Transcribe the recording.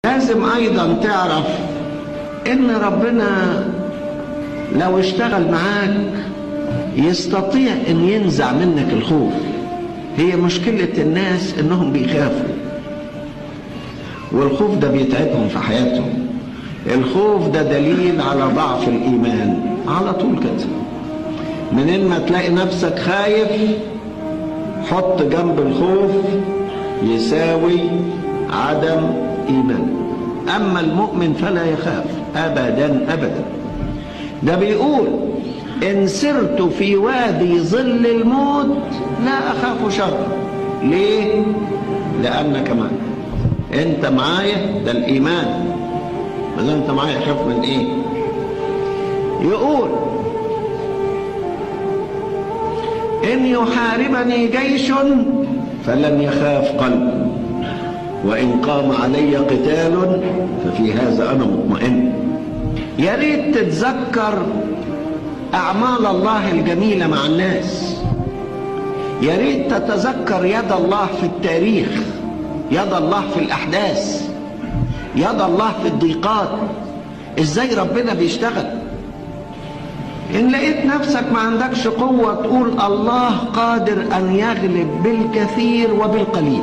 لازم ايضا تعرف ان ربنا لو اشتغل معاك يستطيع ان ينزع منك الخوف. هي مشكلة الناس انهم بيخافوا، والخوف ده بيتعبهم في حياتهم. الخوف ده دليل على ضعف الايمان على طول كده. منين ما تلاقي نفسك خايف حط جنب الخوف يساوي عدم ايمان. اما المؤمن فلا يخاف ابدا ابدا. ده بيقول ان سرت في وادي ظل الموت لا اخاف شر. ليه؟ لانك معي. انت معايا، ده الايمان. اذا انت معايا اخاف من ايه؟ يقول ان يحاربني جيش فلن يخاف قلبي، وان قام علي قتال ففي هذا انا مطمئن. يا ريت تتذكر اعمال الله الجميله مع الناس. يا ريت تتذكر يد الله في التاريخ، يد الله في الاحداث، يد الله في الضيقات، ازاي ربنا بيشتغل. ان لقيت نفسك ما عندكش قوه تقول الله قادر ان يغلب بالكثير وبالقليل.